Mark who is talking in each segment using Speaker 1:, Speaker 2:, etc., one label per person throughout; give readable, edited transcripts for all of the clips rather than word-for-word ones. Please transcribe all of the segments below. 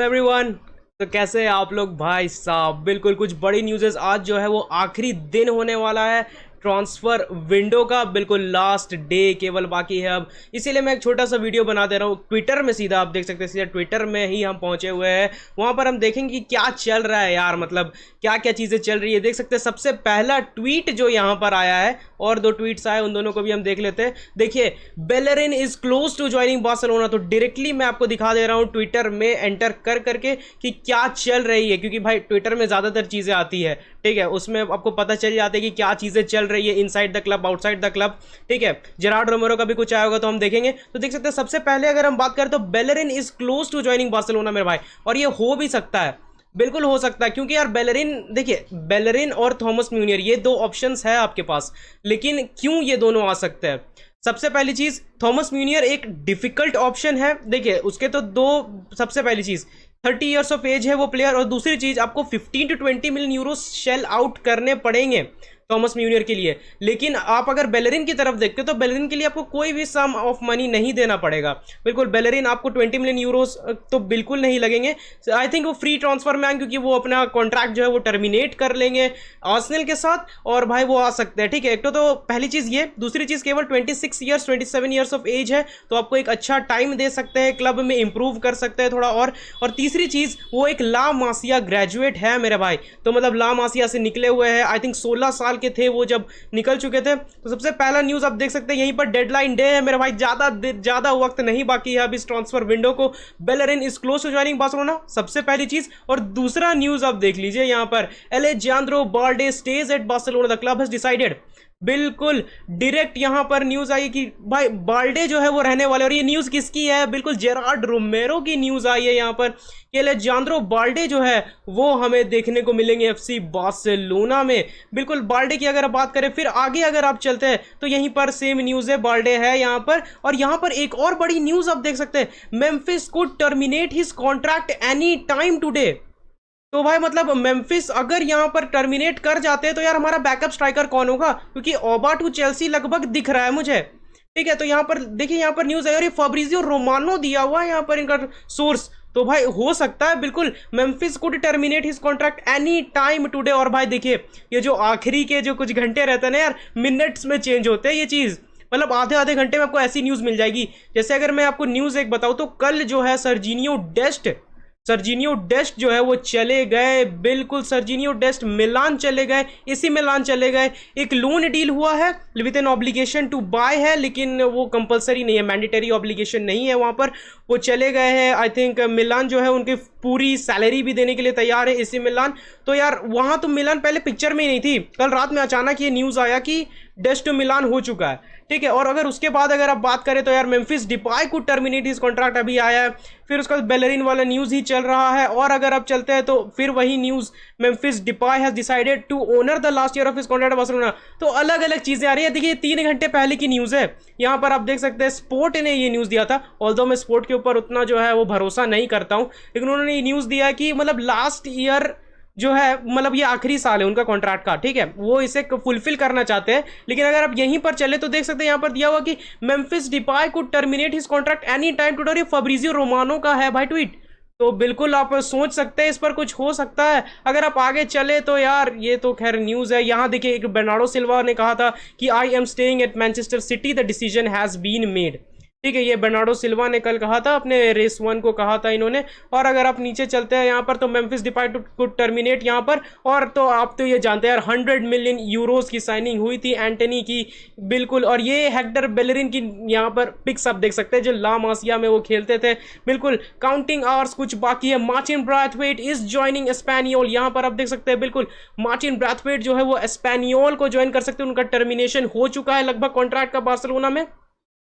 Speaker 1: Everyone. तो कैसे हैं आप लोग भाई साहब। बिल्कुल कुछ बड़ी न्यूज़ आज जो है वो आखिरी दिन होने वाला है ट्रांसफर विंडो का। बिल्कुल लास्ट डे केवल बाकी है अब, इसीलिए मैं एक छोटा सा वीडियो बना दे रहा हूँ ट्विटर में। सीधा आप देख सकते हैं, सीधा ट्विटर में ही हम पहुंचे हुए हैं। वहां पर हम देखेंगे कि क्या चल रहा है यार, मतलब क्या क्या चीज़ें चल रही है। देख सकते हैं सबसे पहला ट्वीट जो यहाँ पर आया है, और दो ट्वीट्स आए, उन दोनों को भी हम देख लेते हैं। देखिए, Bellerin is close to joining Barcelona. तो डायरेक्टली मैं आपको दिखा दे रहा हूँ ट्विटर में एंटर कर करके कि क्या चल रही है, क्योंकि भाई ट्विटर में ज़्यादातर चीज़ें आती है, ठीक है। उसमें आपको पता चल जाता है कि क्या चीज़ें चल रही है inside the club, outside the club, ठीक है। जेरार्ड रोमेरो का भी कुछ आया होगा तो हम देखेंगे। तो देख सकते हैं सबसे पहले अगर हम बात करें तो Bellerin is close to joining Barcelona मेरे भाई, और ये हो भी सकता है, बिल्कुल हो सकता है। क्योंकि यार बेलेरिन, देखिए बेलेरिन और थॉमस म्यूनियर ये दो ऑप्शंस है आपके पास, लेकिन क्यों ये दोनों आ सकते हैं। सबसे पहली चीज, थॉमस म्यूनियर एक डिफिकल्ट ऑप्शन है। देखिए उसके तो दो, सबसे पहली चीज 30 ईयर्स ऑफ एज है वो प्लेयर, और दूसरी चीज आपको 15 to 20 million euro shell out करने पड़ेंगे थॉमस म्यूनियर के लिए। लेकिन आप अगर बेलेरिन की तरफ देखते हो तो बेलेरिन के लिए आपको कोई भी सम ऑफ मनी नहीं देना पड़ेगा। बिल्कुल बेलेरिन आपको 20 मिलियन यूरोस तो बिल्कुल नहीं लगेंगे। आई थिंक वो फ्री ट्रांसफर में आएंगे, क्योंकि वो अपना कॉन्ट्रैक्ट जो है वो टर्मिनेट कर लेंगे आर्सेनल के साथ, और भाई वो आ सकते हैं, ठीक है। एक तो पहली चीज ये, दूसरी चीज केवल 26 ईयर्स 27 ईयर्स ऑफ एज है, तो आपको एक अच्छा टाइम दे सकते हैं, क्लब में इंप्रूव कर सकते हैं थोड़ा। और तीसरी चीज, वो एक ला मासिया ग्रेजुएट है मेरे भाई, तो मतलब ला मासिया से निकले हुए हैं। आई थिंक 16 साल के थे वो जब निकल चुके थे। तो सबसे पहला न्यूज आप देख सकते हैं यहीं पर, डेडलाइन डे है मेरे भाई, ज्यादा वक्त नहीं बाकी है अब इस ट्रांसफर विंडो को। Bellerin is close to joining Barcelona, सबसे पहली चीज। और दूसरा न्यूज आप देख लीजिए यहां पर, Alejandro Balde stage at Barcelona, the club has decided. बिल्कुल डायरेक्ट यहां पर न्यूज आई कि भाई बाल्डे जो है वो रहने वाले। और ये न्यूज किसकी है, बिल्कुल जेरार्ड रोमेरो की न्यूज आई है यहां पर कि एलेजांद्रो बाल्डे जो है वो हमें देखने को मिलेंगे एफसी बार्सिलोना में। बिल्कुल बाल्डे की अगर बात करें, फिर आगे अगर आप चलते हैं तो यहीं पर सेम न्यूज है, बाल्डे है यहां पर। और यहां पर एक और बड़ी न्यूज आप देख सकते हैं, Memphis could terminate his contract any time today. तो भाई मतलब मेम्फिस अगर यहां पर टर्मिनेट कर जाते हैं तो यार हमारा बैकअप स्ट्राइकर कौन होगा, क्योंकि ओबा टू चेल्सी लगभग दिख रहा है मुझे, ठीक है। तो यहां पर देखिए, यहां पर न्यूज है, और ये फाब्रिजियो रोमानो दिया हुआ है यहां पर इनका सोर्स। तो भाई हो सकता है बिल्कुल Memphis could terminate his contract any time today. और भाई देखिए, ये जो आखिरी के जो कुछ घंटे रहते हैं ना यार, मिनट्स में चेंज होते हैं ये चीज, मतलब आधे आधे घंटे में आपको ऐसी न्यूज मिल जाएगी। जैसे अगर मैं आपको न्यूज एक बताऊं तो कल जो है सर्जिनियो डेस्ट जो है वो चले गए। बिल्कुल सर्जिनियो डेस्ट मिलान चले गए, इसी मिलान चले गए। एक लोन डील हुआ है with an obligation to buy है, लेकिन वो कंपलसरी नहीं है, मैंडेटरी ऑब्लिगेशन नहीं है वहां पर। वो चले गए हैं। आई थिंक मिलान जो है उनकी पूरी सैलरी भी देने के लिए तैयार है इसी मिलान। तो यार वहां तो मिलान पहले पिक्चर में ही नहीं थी, कल रात में अचानक ये न्यूज आया कि डेस्ट टू मिलान हो चुका है, ठीक है। और अगर उसके बाद अगर आप बात करें तो यार मेम्फिस डिपाई को टर्मिनेट हिज कॉन्ट्रैक्ट अभी आया है, फिर उसका बेलेरिन वाला न्यूज ही चल रहा है। और अगर आप चलते हैं तो फिर वही news, Memphis Depay has decided to honour the last year of his contract Barcelona. तो अलग अलग चीजें आ रही है। देखिए 3 घंटे पहले की न्यूज है, यहां पर आप देख सकते हैं स्पोर्ट ने ये न्यूज दिया था। ऑल्दो मैं स्पोर्ट के ऊपर उतना जो है वो भरोसा नहीं करता हूं, लेकिन उन्होंने ये न्यूज दिया कि मतलब लास्ट ईयर जो है, मतलब ये आखिरी साल है उनका कॉन्ट्रैक्ट का, ठीक है, वो इसे फुलफिल करना चाहते हैं। लेकिन अगर आप यहीं पर चले तो देख सकते हैं यहां पर दिया हुआ कि Memphis Depay could terminate his contract any time today. ये फाब्रिजियो रोमानो का है भाई ट्वीट, तो बिल्कुल आप सोच सकते हैं इस पर कुछ हो सकता है। अगर आप आगे चले तो यार ये तो खैर न्यूज है। यहां देखिए एक बेर्नार्डो सिल्वा ने कहा था कि I am staying at Manchester City, the decision has been made, ठीक है। ये बेर्नार्डो सिल्वा ने कल कहा था, अपने रेस 1 को कहा था इन्होंने। और अगर आप नीचे चलते हैं यहाँ पर तो मेम्फिस डिपाई कुड टर्मिनेट यहाँ पर। और तो आप तो ये जानते हैं यार 100 मिलियन यूरोस की साइनिंग हुई थी एंटनी की, बिल्कुल। और ये हेक्टर बेलेरिन की यहाँ पर पिक्स आप देख सकते हैं जो ला मासिया में वो खेलते थे। बिल्कुल काउंटिंग आवर्स कुछ बाकी है। मार्टिन ब्रैथवेट इज ज्वाइनिंग एस्पेनियोल, यहाँ पर आप देख सकते हैं बिल्कुल मार्टिन ब्रैथवेट जो है वो एस्पेनियोल को ज्वाइन कर सकते हैं। उनका टर्मिनेशन हो चुका है लगभग कॉन्ट्रैक्ट का बार्सिलोना में।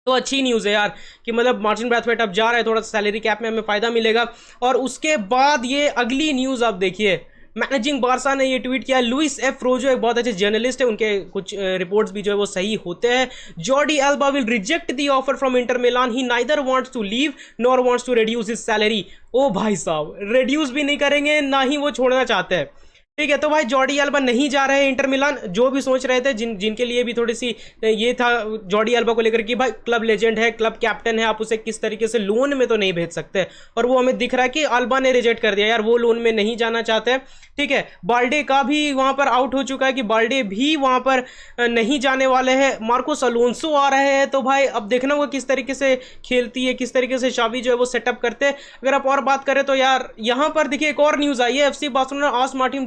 Speaker 1: तो अच्छी न्यूज़ है यार कि मतलब मार्टिन ब्रैथवेट अब जा रहा है, थोड़ा सैलरी कैप में हमें फायदा मिलेगा। और उसके बाद ये अगली न्यूज़ आप देखिए, मैनेजिंग बारसा ने ये ट्वीट किया। लुइस एफ रोजो एक बहुत अच्छे जर्नलिस्ट है, उनके कुछ रिपोर्ट्स भी जो है वो सही होते हैं। Jordi Alba will reject the offer from Inter Milan, he neither wants to leave nor wants to reduce his salary. ओ भाई साहब, रिड्यूस भी नहीं करेंगे ना ही वो छोड़ना चाहते हैं। ठीक है। तो भाई जॉर्डी अल्बा नहीं जा रहे हैं इंटर मिलान, जो भी सोच रहे थे, जिनके लिए भी थोड़ी सी ये था जॉर्डी अल्बा को लेकर कि भाई क्लब लेजेंड है, क्लब कैप्टन है, आप उसे किस तरीके से लोन में तो नहीं भेज सकते, और वो हमें दिख रहा है कि अल्बा ने रिजेक्ट कर दिया यार, वो लोन में नहीं जाना चाहते। ठीक है, बाल्डे का भी वहां पर आउट हो चुका है कि बाल्डे भी वहां पर नहीं जाने वाले हैं, मार्कोस अलोंसो आ रहे हैं। तो भाई अब देखना होगा किस तरीके से खेलती है, किस तरीके से शावी जो है वो सेटअप करते हैं। अगर आप और बात करें तो यार यहाँ पर देखिए एक और न्यूज आई है, FC Barcelona asked Martin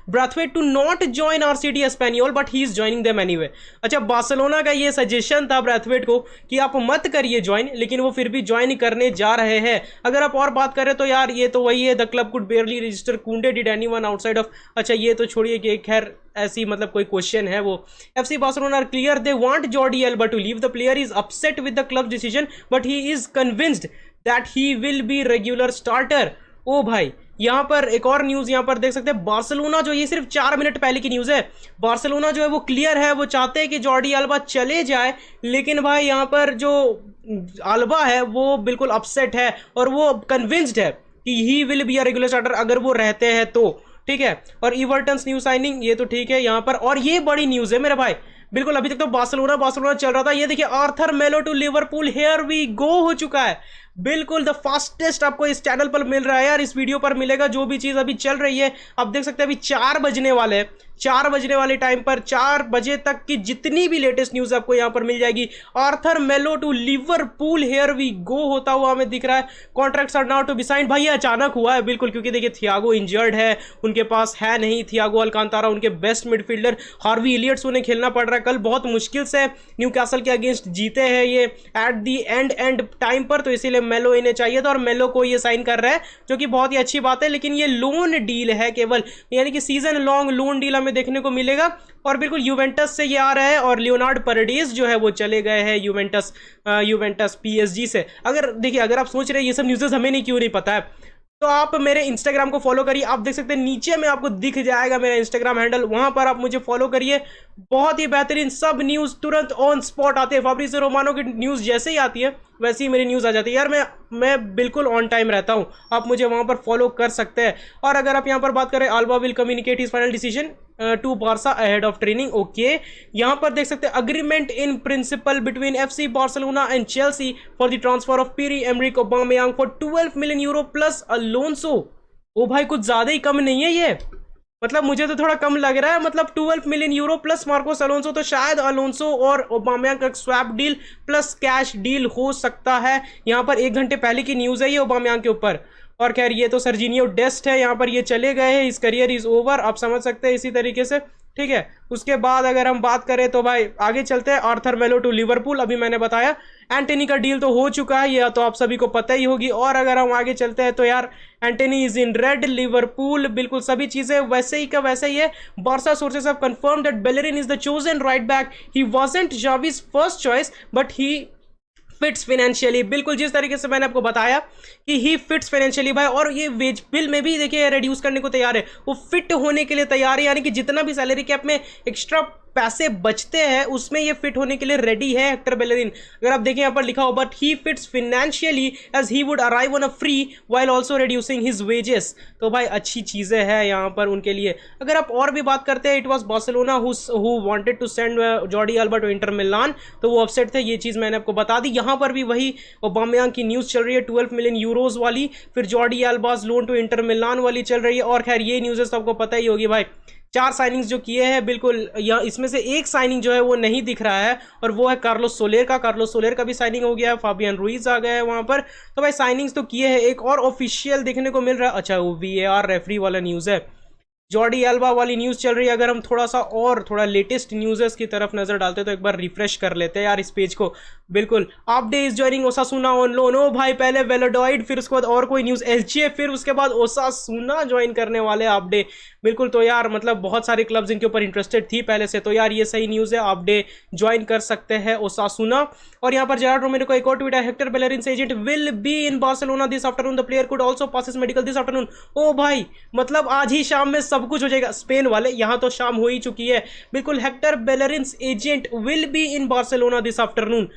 Speaker 1: Braithwaite to not join RCD Espanyol but he is joining them anyway. अच्छा, बार्सिलोना का ये सजेशन था ब्रैथवेट को कि आप मत करिए ज्वाइन, लेकिन वो फिर भी ज्वाइन करने जा रहे हैं। अगर आप और बात करें तो यार ये तो वही है, द क्लब कुड बेयरली रजिस्टर कुंडे डिड एनीवन आउटसाइड ऑफ। अच्छा, ये तो छोड़िए कि खैर ऐसी मतलब कोई क्वेश्चन है वो। FC Barcelona are clear they want Jordi Alba to leave, the player is upset with the club decision but he is convinced that he will be regular starter. ओ भाई, यहां पर एक और न्यूज यहां पर देख सकते हैं, बार्सिलोना जो, ये सिर्फ 4 मिनट पहले की न्यूज है, बार्सिलोना जो है वो क्लियर है, वो चाहते हैं कि जॉर्डी अल्बा चले जाए, लेकिन भाई यहां पर जो अल्बा है वो बिल्कुल अपसेट है और वो कन्विंस्ड है कि ही will be a regular starter अगर वो रहते हैं तो। ठीक है, और इवर्टन्स न्यू साइनिंग, ये तो ठीक है यहां पर। और ये बड़ी न्यूज है मेरे भाई, बिल्कुल अभी तक तो बार्सिलोना चल रहा था, ये देखिए Arthur Melo to Liverpool, here we go हो चुका है। बिल्कुल द फास्टेस्ट आपको इस चैनल पर मिल रहा है यार, इस वीडियो पर मिलेगा जो भी चीज अभी चल रही है। आप देख सकते हैं अभी 4 बजने वाले हैं, 4 बजने वाले टाइम पर 4 बजे तक की जितनी भी लेटेस्ट न्यूज आपको यहां पर मिल जाएगी। Arthur Melo to Liverpool, here we go होता हुआ हमें दिख रहा है। Contracts are now to be signed. भाई अचानक हुआ है बिल्कुल, क्योंकि देखिए थियागो इंजर्ड है, उनके पास है नहीं थियागो अल्कांतारा, उनके बेस्ट मिडफील्डर हार्वी इलियट्स, उन्हें खेलना पड़ रहा है। कल बहुत मुश्किल से न्यूकासल के अगेंस्ट जीते हैं ये एट दी एंड टाइम पर, तो इसीलिए मेलो इन्हें चाहिए था और मेलो को ये साइन कर रहा है, जो कि बहुत ही अच्छी बात है। लेकिन ये लोन डील है केवल, यानी कि सीजन लॉन्ग लोन डील हमें देखने को मिलेगा। और बिल्कुल यूवेंटस से ये आ रहा है, और लियोनार्ड परेडीज जो है वो चले गए हैं यूवेंटस पीएसजी से। अगर देखिए, अगर आप सोच रहे हैं ये सब न्यूज़ हमें नहीं क्यों नहीं पता है, तो आप मेरे इंस्टाग्राम को फॉलो करिए। आप देख सकते हैं नीचे में आपको दिख जाएगा मेरा इंस्टाग्राम हैंडल, वहां पर आप मुझे फॉलो करिए। बहुत ही बेहतरीन सब न्यूज़ तुरंत ऑन स्पॉट आते हैं। फाब्रिज़ियो रोमानो की न्यूज़ जैसे ही आती है वैसे ही मेरी न्यूज़ आ जाती है यार। मैं बिल्कुल ऑन टाइम रहता हूं, आप मुझे वहां पर फॉलो कर सकते हैं। और अगर आप यहां पर बात करें, Alba will communicate his final decision to Barca ahead of training. Okay, यहां पर देख सकते हैं agreement in principle between FC Barcelona and Chelsea for the transfer of Pierre Emerick Aubameyang for 12 million euro plus Alonso. ओ भाई, कुछ ज्यादा ही कम नहीं है ये? मतलब मुझे तो थोड़ा कम लग रहा है, मतलब 12 million euro plus Marcos Alonso, तो शायद अलोंसो और ओबामेयांग का swap deal plus cash deal हो सकता है। यहाँ पर 1 घंटे पहले की न्यूज़ है ये ओबामेयांग के ऊपर। और खैर ये तो सर्जिनियो डेस्ट है, यहाँ पर ये चले गए हैं, इस करियर इज ओवर, आप समझ सकते हैं इसी तरीके से। ठीक है, उसके बाद अगर हम बात करें तो भाई आगे चलते हैं। आर्थर मेलो टू लिवरपूल, अभी मैंने बताया एंटनी का डील तो हो चुका है, ये तो आप सभी को पता ही होगी। और अगर हम आगे चलते हैं तो यार Antony is in red, Liverpool, बिल्कुल सभी चीजें वैसे ही का वैसे ही है। Barca sources have confirm that Bellerin is the chosen right back, he wasn't Xavi's first choice but he fits financially. बिल्कुल जिस तरीके से मैंने आपको बताया कि ही फिट्स फाइनेंशियली भाई, और ये वेज बिल में भी देखिए रिड्यूस करने को तैयार है, वो फिट होने के लिए तैयार है, यानी कि जितना भी सैलरी कैप में एक्स्ट्रा पैसे बचते हैं उसमें ये फिट होने के लिए रेडी है हेक्टर बेलेरिन। अगर आप देखें यहाँ पर लिखा हो but he fits financially as he would arrive on a free while also reducing his wages. तो भाई अच्छी चीजें हैं यहाँ पर उनके लिए। अगर आप और भी बात करते हैं, it was Barcelona who wanted to send Jordi Alba to Inter Milan, तो वो अपसेट थे, ये चीज मैंने आपको बता दी। यहाँ पर भी वही ओबामेयांग की न्यूज चल रही है 12 मिलियन यूरोज वाली, फिर Jordi Alba's loan to Inter Milan वाली चल रही है। और खैर ये न्यूज़ तो आपको पता ही होगी भाई, 4 साइनिंग्स जो किए हैं बिल्कुल, या इसमें से एक साइनिंग जो है वो नहीं दिख रहा है, और वो है कार्लोस सोलेर का। कार्लोस सोलेर का भी साइनिंग हो गया है, फाबियन रुइज आ गए हैं वहां पर। तो भाई साइनिंग्स तो किए हैं। एक और ऑफिशियल देखने को मिल रहा है, अच्छा वो VAR रेफरी वाला न्यूज़ है, जॉर्डी अल्बा वाली न्यूज़ चल रही है। अगर हम थोड़ा लेटेस्ट न्यूज़ की तरफ नजर डालते हैं तो एक बार रिफ्रेश कर लेते हैं यार इस पेज को। बिल्कुल, Abde is joining Osasuna on loan. ओ भाई, पहले वेलोडॉइड, फिर उसके बाद और कोई न्यूज़ एलचे, फिर उसके बाद ओसासुना ज्वाइन करने वाले आपडे। बिल्कुल, तो यार मतलब बहुत सारे क्लब्स इनके ऊपर इंटरेस्टेड थी पहले से, तो यार ये सही न्यूज़ है, आपडे ज्वाइन कर सकते हैं ओसासुना। और यहाँ पर जेरार्ड रोमेरो को एक और ट्वीट है, Hector Bellerin's agent will be in Barcelona this afternoon, the player could also pass his medical this afternoon. ओ भाई, मतलब आज ही शाम में सब कुछ हो जाएगा। स्पेन वाले, यहाँ तो शाम हो ही चुकी है। बिल्कुल, Hector Bellerin's agent will be in Barcelona this afternoon.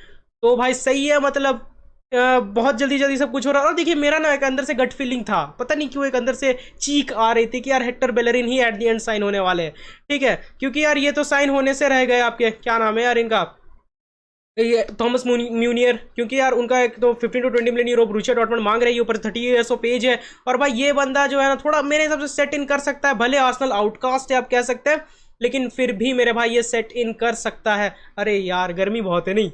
Speaker 1: तो भाई सही है, मतलब बहुत जल्दी जल्दी सब कुछ हो रहा है। और देखिए मेरा ना एक अंदर से गट फीलिंग था, पता नहीं क्यों एक अंदर से चीख आ रही थी कि यार हेक्टर बेलेरिन ही एट द एंड साइन होने वाले हैं, ठीक है, क्योंकि यार ये तो साइन होने से रह गए आपके, क्या नाम है यार इनका, ये थॉमस म्यूनियर, क्योंकि यार उनका एक तो 15 to 20 मिलियन यूरो ब्रूसिया डॉर्टमुंड मांग रही है, ऊपर 30 ईयर्स ऑफ एज है। और भाई ये बंदा जो है ना थोड़ा मेरे हिसाब से सेट इन कर सकता है, भले आर्सेनल आउटकास्ट है आप कह सकते हैं, लेकिन फिर भी मेरे भाई ये सेट इन कर सकता है। अरे यार गर्मी बहुत है, नहीं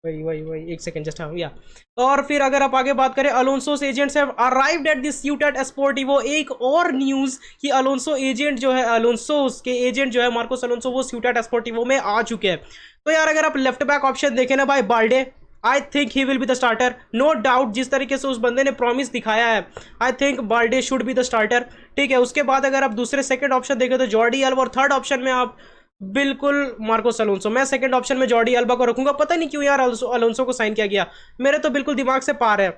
Speaker 1: वही वही वही एक सेकंड जस्ट, हाँ या। और फिर अगर आप आगे बात करें, Alonso's agents have arrived at this Ciutat Esportiva. एक और न्यूज कि अलोंसो एजेंट जो है, अलोंसोस के एजेंट जो है मार्कोस अलोंसो, वो सियूटेड एस्पोर्टिवो में आ चुके हैं। तो यार अगर आप लेफ्ट बैक ऑप्शन देखें ना भाई, Balde, I think he will be the starter, no doubt. जिस तरीके से उस बंदे ने प्रॉमिस दिखाया है, I think Balde should be the starter, ठीक है। उसके बाद अगर आप दूसरे सेकंड ऑप्शन देखें तो जॉर्डी अल्बा, और थर्ड ऑप्शन में आप बिल्कुल मार्कोस अलोंसो। मैं सेकंड ऑप्शन में जॉर्डी अल्बा को रखूंगा, पता नहीं क्यों यार अलोंसो को साइन किया गया, मेरे तो बिल्कुल दिमाग से पार है,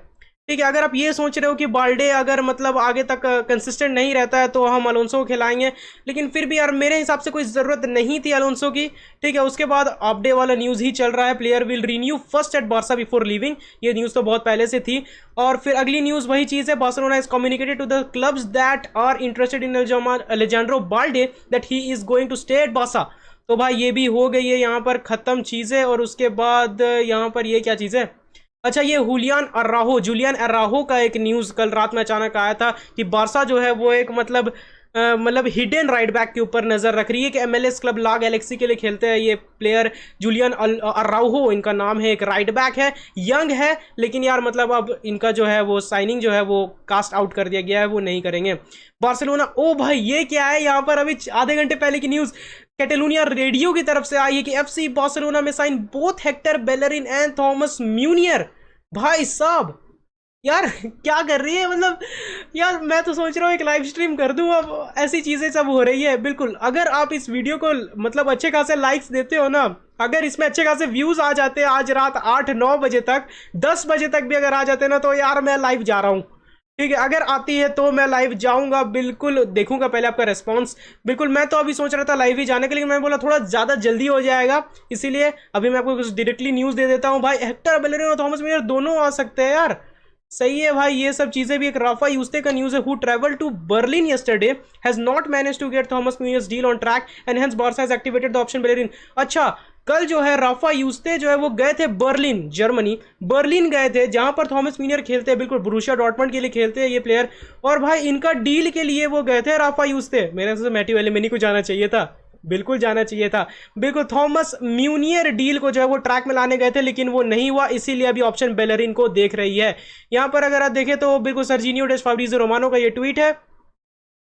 Speaker 1: ठीक है। अगर आप ये सोच रहे हो कि बाल्डे अगर मतलब आगे तक कंसिस्टेंट नहीं रहता है तो हम अलोंसो को खिलाएंगे, लेकिन फिर भी यार मेरे हिसाब से कोई ज़रूरत नहीं थी अलोंसो की, ठीक है। उसके बाद अपडे वाला न्यूज़ ही चल रहा है, player will renew first at Barsa before leaving, ये न्यूज़ तो बहुत पहले से थी। और फिर अगली न्यूज़ वही चीज़ है, Barcelona is communicated to the clubs that are interested in Alejandro Balde that he is going to stay at Barca. तो भाई ये भी हो गई है यहाँ पर ख़त्म चीज़ें। और उसके बाद यहाँ पर ये क्या चीज़ है, अच्छा ये जूलियन अराहो का एक न्यूज़ कल रात में अचानक आया था कि बार्सा जो है वो एक मतलब हिडन राइट बैक के ऊपर नज़र रख रही है कि MLS क्लब ला गैलेक्सी के लिए खेलते हैं ये प्लेयर जूलियन अराहो इनका नाम है, एक राइट बैक है, यंग है, लेकिन यार मतलब अब इनका जो है वो साइनिंग जो है वो कास्ट आउट कर दिया गया है, वो नहीं करेंगे बार्सिलोना। ओ भाई ये क्या है, यहाँ पर अभी आधे घंटे पहले की न्यूज़ कैटेलूनिया रेडियो की तरफ से आई है कि FC बार्सिलोना में sign both Hector Bellerin and Thomas Meunier. भाई साहब यार क्या कर रही है, मतलब यार मैं तो सोच रहा हूँ एक लाइव स्ट्रीम कर दूँ, अब ऐसी चीज़ें सब हो रही है। बिल्कुल अगर आप इस वीडियो को मतलब अच्छे खासे लाइक्स देते हो ना, अगर इसमें अच्छे खासे व्यूज़ आ जाते हैं आज रात 8-9 बजे तक, 10 बजे तक भी अगर आ जाते ना, तो यार मैं लाइव जा रहा हूँ, ठीक है। अगर आती है तो मैं लाइव जाऊंगा, बिल्कुल देखूंगा पहले आपका रेस्पॉन्स। बिल्कुल मैं तो अभी सोच रहा था लाइव ही जाने के, लेकिन मैं बोला थोड़ा ज़्यादा जल्दी हो जाएगा, इसीलिए अभी मैं आपको कुछ डायरेक्टली न्यूज़ दे देता हूँ। भाई हेक्टर बेलेरिन और थॉमस म्यूनियर दोनों आ सकते हैं यार, सही है भाई। ये सब चीजें भी एक राफा यूस्ते का न्यूज़ है, who travel to Berlin yesterday has not manage to get Thomas Meunier's deal on track and hence Barca has activated the option Bellerin. अच्छा कल जो है राफा यूस्ते जो है वो गए थे बर्लिन, जर्मनी, बर्लिन गए थे जहां पर थॉमस म्यूनियर खेलते हैं, बिल्कुल ब्रूसिया डॉर्टमंड के लिए खेलते हैं ये प्लेयर। और भाई इनका डील के लिए वो गए थे राफा यूस्ते, मेरे से मैथ्यू एलिमिनी को जाना चाहिए था, बिल्कुल जाना चाहिए था, बिल्कुल। थॉमस म्यूनियर डील को जो है वो ट्रैक में लाने गए थे, लेकिन वो नहीं हुआ, इसीलिए अभी ऑप्शन बेलेरिन को देख रही है। यहां पर अगर आप देखें तो बिल्कुल सर्जिनियो डेस्ट फाब्रिज़ियो रोमानो का ये ट्वीट है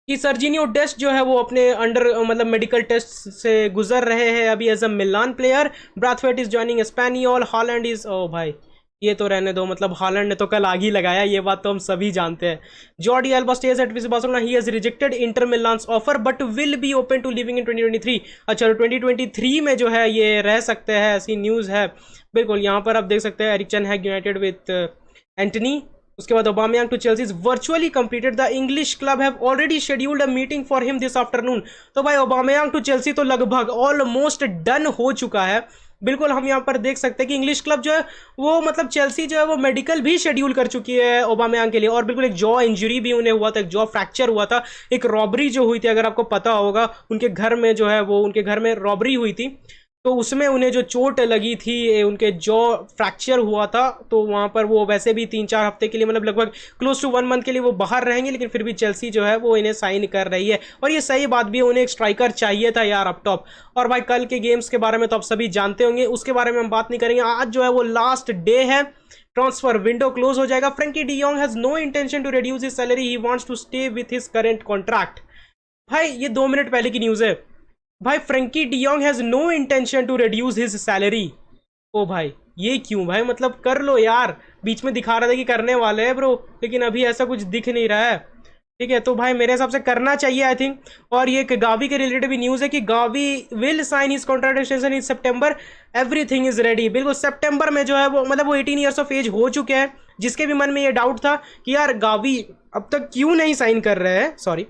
Speaker 1: कि सर्जिनियो डेस्ट जो है वो अपने अंडर मतलब मेडिकल टेस्ट से गुजर रहे हैं अभी as a Milan player. Braithwaite is joining Espanyol, Holland is, ओ भाई ये तो रहने दो, मतलब हॉलैंड ने तो कल आग ही लगाया, ये बात तो हम सभी जानते हैं। Jordi Alba stays at FC Barcelona, he has rejected Inter Milan's offer but will be open to leaving in 2023। अच्छा 2023 में जो है ये रह सकते हैं, ऐसी न्यूज़ है। बिल्कुल यहाँ पर आप देख सकते हैं एरिक्सन है यूनाइटेड विथ एंटनी। उसके बाद Aubameyang to Chelsea is virtually completed, the English club have already scheduled a meeting for him this afternoon. तो भाई ओबामयांग टू चेल्सी तो लगभग ऑलमोस्ट डन हो चुका है। बिल्कुल हम यहाँ पर देख सकते हैं कि इंग्लिश क्लब जो है वो मतलब चेल्सी जो है वो मेडिकल भी शेड्यूल कर चुकी है ओबामयांग के लिए। और बिल्कुल एक जॉ इंजरी भी उन्हें हुआ था, एक जॉ फ्रैक्चर हुआ था, एक रॉबरी जो हुई थी, अगर आपको पता होगा उनके घर में जो है वो उनके घर में रॉबरी हुई थी, तो उसमें उन्हें जो चोट लगी थी, उनके जॉ फ्रैक्चर हुआ था, तो वहाँ पर वो वैसे भी 3-4 हफ्ते के लिए मतलब लगभग क्लोज टू 1 मंथ के लिए वो बाहर रहेंगे, लेकिन फिर भी चेल्सी जो है वो इन्हें साइन कर रही है। और ये सही बात भी है, उन्हें एक स्ट्राइकर चाहिए था यार अप टॉप। और भाई कल के गेम्स के बारे में तो आप सभी जानते होंगे, उसके बारे में हम बात नहीं करेंगे। आज जो है वो लास्ट डे है, ट्रांसफर विंडो क्लोज हो जाएगा। Frenkie de Jong has no intention to reduce his salary, he wants to stay with his current contract. भाई ये 2 मिनट पहले की न्यूज़ है भाई, Frenkie de Jong has no intention to reduce his salary. ओ भाई ये क्यों भाई, मतलब कर लो यार, बीच में दिखा रहा था कि करने वाले हैं ब्रो, लेकिन अभी ऐसा कुछ दिख नहीं रहा है, ठीक है। तो भाई मेरे हिसाब से करना चाहिए आई थिंक। और ये गावी के रिलेटेड भी न्यूज़ है कि Gavi will sign his contract extension in September, everything is ready. बिल्कुल सितंबर में जो है वो मतलब वो 18 ईयर्स ऑफ एज हो चुके हैं। जिसके भी मन में ये डाउट था कि यार गावी अब तक क्यों नहीं साइन कर रहे हैं, सॉरी,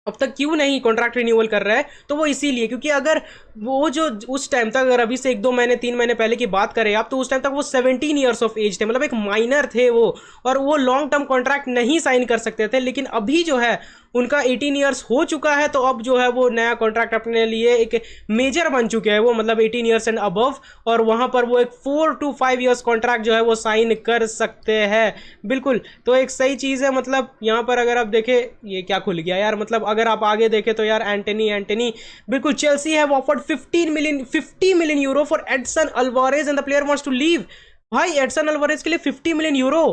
Speaker 1: अब तक क्यों नहीं कॉन्ट्रैक्ट रिन्यूअल कर रहा है, तो वो इसीलिए क्योंकि अगर वो जो उस टाइम तक, अगर अभी से 1-2 महीने 3 महीने पहले की बात करें आप, तो उस टाइम तक वो 17 ईयर्स ऑफ एज थे, मतलब एक माइनर थे वो, और वो लॉन्ग टर्म कॉन्ट्रैक्ट नहीं साइन कर सकते थे। लेकिन अभी जो है उनका 18 ईयर्स हो चुका है, तो अब जो है वो नया कॉन्ट्रैक्ट अपने लिए एक मेजर बन चुके हैं वो, मतलब 18 ईयर्स एंड अबव, और वहां पर वो एक 4 to 5 ईयर्स कॉन्ट्रैक्ट जो है वो साइन कर सकते हैं। बिल्कुल, तो एक सही चीज़ है। मतलब यहाँ पर अगर आप देखें, ये क्या खुल गया यार, मतलब अगर आप आगे देखें तो यार एंटनी बिल्कुल, Chelsea have offered 50 million euro for Edson Alvarez and the player wants to leave. भाई एडसन अल्वारेज के लिए 50 मिलियन यूरो,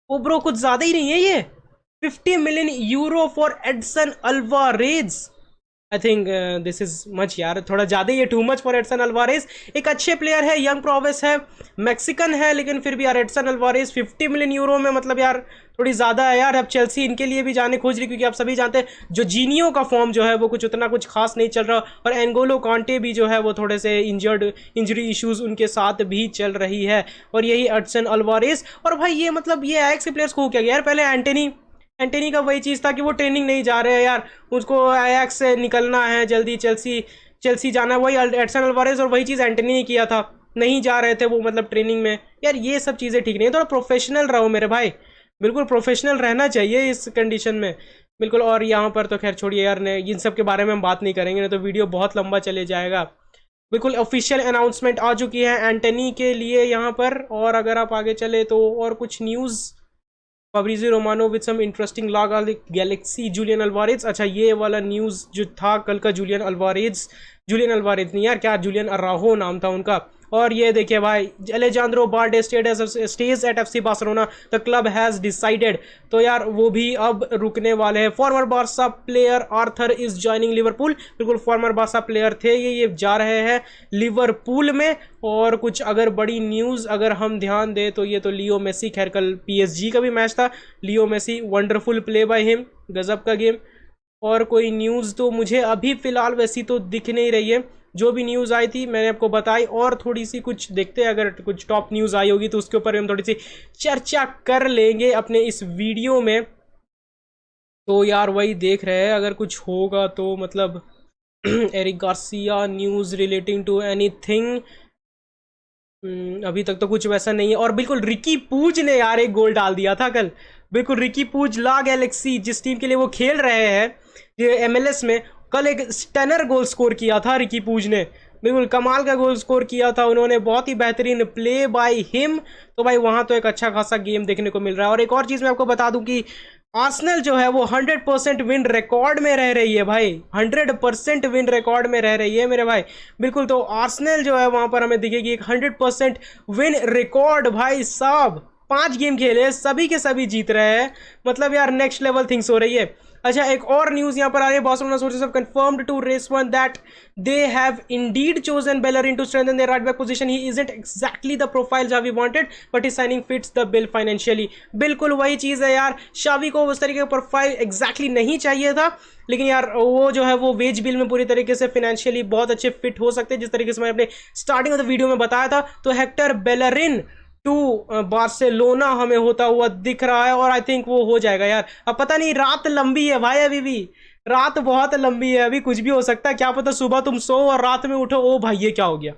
Speaker 1: ओ ब्रो कुछ ज्यादा ही नहीं है ये? 50 million euro for Edson Alvarez, I think this is much यार, थोड़ा ज़्यादा ही है, too much for Edson Alvarez. एक अच्छे प्लेयर है, यंग प्रोवेस है, मैक्सिकन है, लेकिन फिर भी यार एडसन अल्वारेज 50 मिलियन यूरो में मतलब यार थोड़ी ज़्यादा है यार। अब चेल्सी इनके लिए भी जाने खोज रही, क्योंकि आप सभी जानते हैं जो जीनियो का फॉर्म जो है वो कुछ उतना कुछ खास नहीं चल रहा, और एंगोलो कांटे भी जो है वो थोड़े से इंजरी इश्यूज उनके साथ भी चल रही है, और यही एडसन अल्वारेज। और भाई ये मतलब ये एएक्स के प्लेयर्स को क्या गया यार, पहले एंटनी का वही चीज़ था कि वो ट्रेनिंग नहीं जा रहे हैं यार, उसको एएक्स से निकलना है जल्दी, चेल्सी जाना है, वही एडसन अल्वारेज, और वही चीज़ एंटनी ने किया था, नहीं जा रहे थे वो मतलब ट्रेनिंग में। यार ये सब चीज़ें ठीक नहीं है, थोड़ा प्रोफेशनल रहो मेरे भाई, बिल्कुल प्रोफेशनल रहना चाहिए इस कंडीशन में, बिल्कुल। और यहाँ पर तो खैर छोड़िए यार, ने इन सब के बारे में हम बात नहीं करेंगे, नहीं तो वीडियो बहुत लंबा चले जाएगा। बिल्कुल ऑफिशियल अनाउंसमेंट आ चुकी है एंटनी के लिए यहाँ पर। और अगर आप आगे चले तो और कुछ news, Fabrizio Romano with some interesting log on the Galaxy Julian Alvarez. अच्छा ये वाला न्यूज़ जो था कल का, जूलियन अल्वारेज नहीं यार, क्या जुलियन अराहो नाम था उनका। और ये देखिए भाई, Alejandro Balde stage at FC Barcelona, the club has decided, तो यार वो भी अब रुकने वाले हैं। Former Barsa player Arthur is joining Liverpool, बिल्कुल फॉर्मर बार्सा प्लेयर थे ये जा रहे हैं लिवरपूल में। और कुछ अगर बड़ी न्यूज़ अगर हम ध्यान दें तो ये तो लियो मेसी, खैर कल PSG का भी मैच था, Leo Messi wonderful play by him, गजब का गेम। और कोई न्यूज़ तो मुझे अभी फ़िलहाल वैसी तो दिख नहीं रही है, जो भी न्यूज़ आई थी मैंने आपको बताई। और थोड़ी सी कुछ देखते हैं, अगर कुछ टॉप न्यूज़ आई होगी तो उसके ऊपर हम थोड़ी सी चर्चा कर लेंगे अपने इस वीडियो में। तो यार वही देख रहे हैं, अगर कुछ होगा तो मतलब Eric Garcia news relating to anything, अभी तक तो कुछ वैसा नहीं है। और बिल्कुल रिकी पूज ने यार एक गोल डाल दिया था कल, बिल्कुल रिकी पूज ला गैलेक्सी जिस टीम के लिए वो खेल रहे हैं ये MLS में, कल एक स्टनर गोल स्कोर किया था रिकी पूज ने, बिल्कुल कमाल का गोल स्कोर किया था उन्होंने, बहुत ही बेहतरीन प्ले बाय हिम। तो भाई वहाँ तो एक अच्छा खासा गेम देखने को मिल रहा है। और एक और चीज़ मैं आपको बता दूं कि आर्सेनल जो है वो 100% विन रिकॉर्ड में रह रही है भाई, 100% विन रिकॉर्ड में रह रही है मेरे भाई, बिल्कुल। तो आर्सेनल जो है वहाँ पर हमें दिखेगी एक 100% विन रिकॉर्ड भाई साहब, 5 गेम खेले सभी के सभी जीत रहे हैं, मतलब यार नेक्स्ट लेवल थिंग्स हो रही है। अच्छा एक और न्यूज़ यहाँ पर आ रही है, Barcelona sources have confirmed to RAC one that they have indeed chosen Bellerin to strengthen their right back position. He isn't exactly the profile Xavi wanted but his signing fits the bill financially. बिल्कुल वही चीज़ है यार, शावी को उस तरीके का profile exactly नहीं चाहिए था, लेकिन यार वो जो है वो वेज बिल में पूरी तरीके से फाइनेंशियली बहुत अच्छे फिट हो सकते हैं, जिस तरीके से मैंने अपने स्टार्टिंग ऑफ द वीडियो में बताया था। तो हेक्टर बेलरिन टू बार्सिलोना हमें होता हुआ दिख रहा है, और आई थिंक वो हो जाएगा यार। अब पता नहीं, रात लंबी है भाई, अभी भी रात बहुत लंबी है, अभी कुछ भी हो सकता है, क्या पता सुबह तुम सो और रात में उठो, ओ भाई ये क्या हो गया।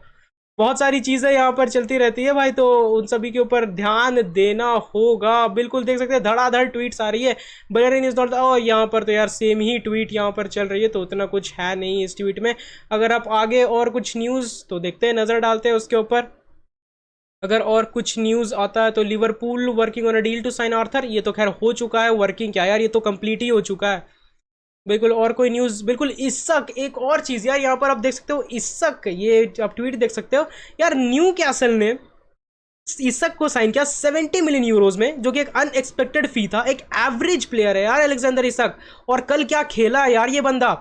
Speaker 1: बहुत सारी चीज़ें यहाँ पर चलती रहती है भाई, तो उन सभी के ऊपर ध्यान देना होगा। बिल्कुल देख सकते हैं धड़ाधड़ ट्वीट्स आ रही है, बेलरिन इज नॉट, और यहाँ पर तो यार सेम ही ट्वीट यहाँ पर चल रही है, तो उतना कुछ है नहीं इस ट्वीट में। अगर आप आगे और कुछ न्यूज़ तो देखते हैं, नज़र डालते हैं उसके ऊपर। अगर और कुछ न्यूज़ आता है तो Liverpool working on a deal to sign Arthur, ये तो खैर हो चुका है, वर्किंग क्या यार, ये तो कंप्लीट ही हो चुका है, बिल्कुल। और कोई न्यूज़, बिल्कुल इसक, एक और चीज़ यार यहाँ पर आप देख सकते हो, इसक ये आप ट्वीट देख सकते हो यार, न्यू कैसल ने इसक को साइन किया 70 मिलियन यूरोज में, जो कि एक अनएक्सपेक्टेड फी था। एक एवरेज प्लेयर है यार अलेक्जेंडर इसक, और कल क्या खेला यार ये बंदा,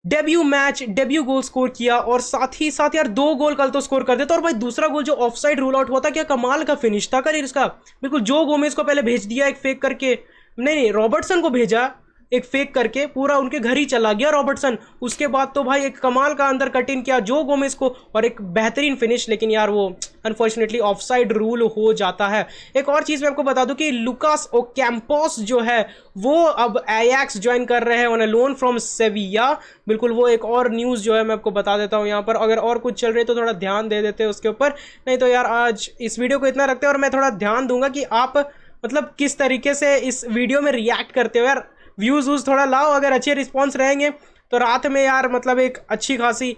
Speaker 1: डेब्यू गोल स्कोर किया, और साथ ही साथ यार 2 गोल कल तो स्कोर कर देता। और भाई दूसरा गोल जो ऑफसाइड रूल आउट हुआ था, क्या कमाल का फिनिश था कल इसका, बिल्कुल। जो गोमेज को पहले भेज दिया एक फेक करके, नहीं रॉबर्टसन को भेजा, एक फेक करके पूरा उनके घर ही चला गया रॉबर्टसन। उसके बाद तो भाई एक कमाल का अंदर कट इन किया जो गोमेज को और एक बेहतरीन फिनिश, लेकिन यार वो अनफॉर्चुनेटली ऑफसाइड रूल हो जाता है। एक और चीज मैं आपको बता दूं कि लुकास ओकैम्पोस जो है वो अब एयाक्स ज्वाइन कर रहे हैं ऑन अ लोन फ्रॉम सेविया। बिल्कुल वो एक और न्यूज जो है मैं आपको बता देता हूं यहाँ पर। अगर और कुछ चल रही है तो थोड़ा ध्यान दे देते हैं उसके ऊपर, नहीं तो यार आज इस वीडियो को इतना रखते हैं और मैं थोड़ा ध्यान दूंगा कि आप मतलब किस तरीके से इस वीडियो में रिएक्ट करते हो यार। व्यूज वूज थोड़ा लाओ, अगर अच्छे रिस्पॉन्स रहेंगे तो रात में यार मतलब एक अच्छी खासी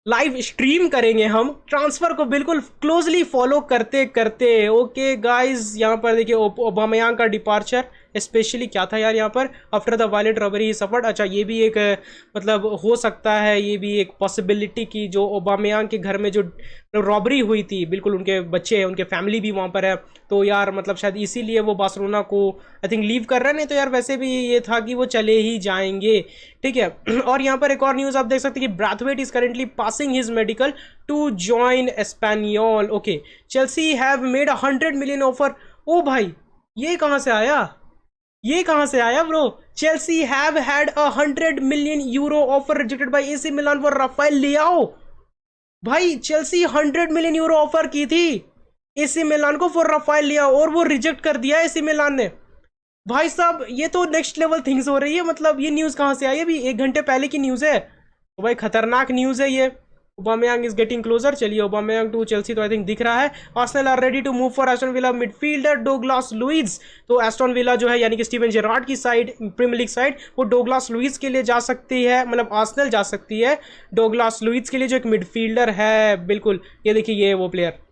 Speaker 1: लाइव स्ट्रीम करेंगे हम ट्रांसफर को बिल्कुल क्लोजली फॉलो करते करते। ओके गाइज, यहाँ पर देखिए ओबामेयांग का डिपार्चर स्पेशली क्या था यार यहाँ पर, after the violent robbery suffered. अच्छा ये भी एक मतलब हो सकता है, ये भी एक पॉसिबिलिटी की जो ओबामेयांग के घर में जो रॉबरी हुई थी, बिल्कुल उनके बच्चे उनके फैमिली भी वहाँ पर है, तो यार मतलब शायद इसीलिए वो बार्सिलोना को आई थिंक लीव कर रहे हैं। नहीं तो यार वैसे भी ये था कि वो चले ही जाएंगे, ठीक है। और यहाँ पर एक और न्यूज़ आप देख सकते हैं कि Braithwaite is currently passing his medical to join Espanyol. Okay, Chelsea have made 100 million offer. ओ भाई ये कहाँ से आया, ये कहां से आया bro? Chelsea have had 100 million euro offer rejected by AC Milan for Rafael Leao. भाई चेल्सी 100 मिलियन यूरो ऑफर की थी एसी मिलान को फॉर राफेल लियाओ और वो रिजेक्ट कर दिया एसी मिलान ने। भाई साहब ये तो नेक्स्ट लेवल थिंग्स हो रही है। मतलब ये न्यूज कहां से आई? अभी 1 घंटे पहले की न्यूज है, तो भाई खतरनाक न्यूज है ये। Aubameyang is getting closer. चलिए ओबामेयांग टू चेल्सी तो आई थिंक दिख रहा है। Arsenal are ready to move for Aston Villa midfielder Douglas Luiz. तो एस्टन विला जो है यानी कि स्टीवन जेरार्ड की साइड, प्रीमियर लीग साइड, वो डोगलास लुइज के लिए जा सकती है, मतलब आर्सेनल जा सकती है डोगलास लुइज के लिए जो एक मिडफील्डर है। बिल्कुल ये देखिए ये वो प्लेयर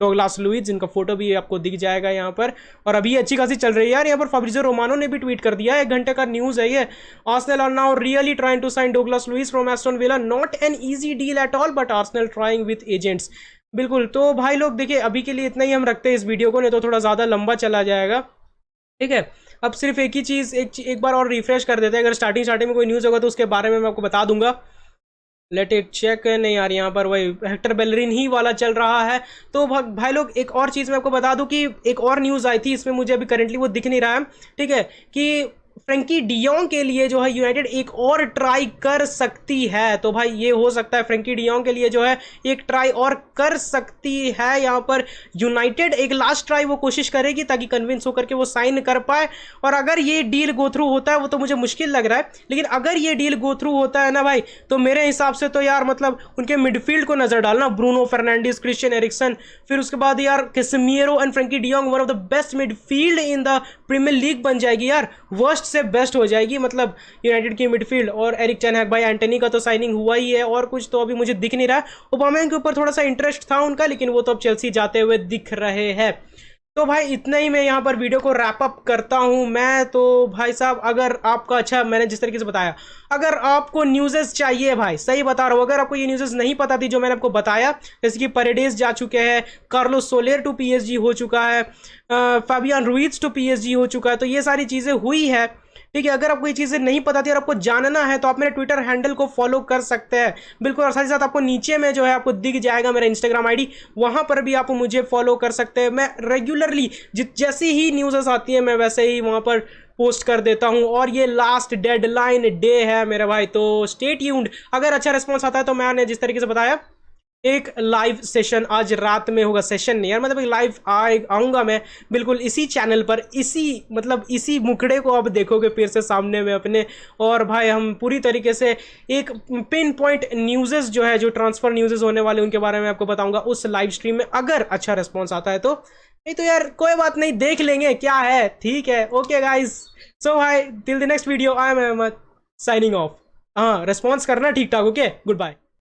Speaker 1: डोगलास लुइज, जिनका फोटो भी आपको दिख जाएगा यहाँ पर। और अभी अच्छी खासी चल रही है यार यहाँ पर। फाब्रिज़ियो रोमानो ने भी ट्वीट कर दिया, 1 घंटे का न्यूज़ है ये। Arsenal are now really trying to sign Douglas Luiz from Aston Villa, not an easy deal at all but Arsenal trying with agents. बिल्कुल, तो भाई लोग देखिए अभी के लिए इतना ही हम रखते हैं इस वीडियो को, नहीं तो थोड़ा ज़्यादा लंबा चला जाएगा, ठीक है। अब सिर्फ एक ही चीज़ एक बार और रिफ्रेश कर देते हैं। अगर स्टार्टिंग में कोई न्यूज़ होगा तो उसके बारे में मैं आपको बता दूंगा। Let it check. नहीं यार यहाँ पर वही हेक्टर बेलरिन ही वाला चल रहा है। तो भाई लोग एक और चीज़ मैं आपको बता दूं कि एक और न्यूज़ आई थी, इसमें मुझे अभी करेंटली वो दिख नहीं रहा है, ठीक है, कि फ्रेंकी डियोंग के लिए जो है यूनाइटेड एक और ट्राई कर सकती है। तो भाई ये हो सकता है फ्रेंकी डियोंग के लिए जो है एक ट्राई और कर सकती है यहाँ पर यूनाइटेड। एक लास्ट ट्राई वो कोशिश करेगी ताकि कन्विंस होकर के वो साइन कर पाए। और अगर ये डील गो थ्रू होता है, वो तो मुझे मुश्किल लग रहा है, लेकिन अगर ये डील गो थ्रू होता है ना भाई, तो मेरे हिसाब से तो यार मतलब उनके मिडफील्ड को नजर डालना, ब्रूनो फर्नांडिस, क्रिश्चियन एरिक्सन, फिर उसके बाद यार Casemiro and Frenkie de Jong, one of the best midfield in the Premier League बन जाएगी यार, वर्स्ट से बेस्ट हो जाएगी मतलब यूनाइटेड की मिडफील्ड। और एरिक टेन हैग, भाई एंटनी का तो साइनिंग हुआ ही है, और कुछ तो अभी मुझे दिख नहीं रहा। ओबामेयांग के ऊपर थोड़ा सा इंटरेस्ट था उनका, लेकिन वो तो अब चेल्सी जाते हुए दिख रहे हैं। तो भाई इतना ही मैं यहाँ पर वीडियो को रैप अप करता हूँ मैं। तो भाई साहब अगर आपका, अच्छा मैंने जिस तरीके से बताया, अगर आपको न्यूज़ेस चाहिए भाई, सही बता रहा हूँ, अगर आपको ये न्यूज़ेस नहीं पता थी जो मैंने आपको बताया, जैसे कि परेडेस जा चुके हैं, कार्लोस सोलेर टू पीएसजी हो चुका है, फाबियान रुइज टू पीएसजी हो चुका है, तो ये सारी चीज़ें हुई है, ठीक है। अगर आपको ये चीज़ें नहीं पता थी और आपको जानना है तो आप मेरे ट्विटर हैंडल को फॉलो कर सकते हैं बिल्कुल। और साथ ही साथ आपको नीचे में जो है आपको दिख जाएगा मेरा इंस्टाग्राम आईडी, वहां पर भी आप मुझे फॉलो कर सकते हैं। मैं रेगुलरली जैसी ही न्यूज़ आती है मैं वैसे ही वहां पर पोस्ट कर देता हूं। और ये लास्ट डेडलाइन डे है मेरे भाई, तो स्टे ट्यून्ड। अगर अच्छा रिस्पॉन्स आता है तो मैंने जिस तरीके से बताया एक लाइव सेशन आज रात में होगा, सेशन नहीं यार मतलब एक लाइव आऊँगा मैं बिल्कुल इसी चैनल पर, इसी मुखड़े को आप देखोगे फिर से सामने में अपने। और भाई हम पूरी तरीके से एक पिन पॉइंट न्यूज़ेस जो है, जो ट्रांसफर न्यूज़ेस होने वाले उनके बारे में आपको बताऊंगा उस लाइव स्ट्रीम में, अगर अच्छा रिस्पॉन्स आता है तो। नहीं तो यार कोई बात नहीं, देख लेंगे क्या है, ठीक है। ओके गाइज, सो भाई till the next video, I am Ahmed signing off. हाँ रिस्पॉन्स करना ठीक ठाक, ओके, गुड बाय।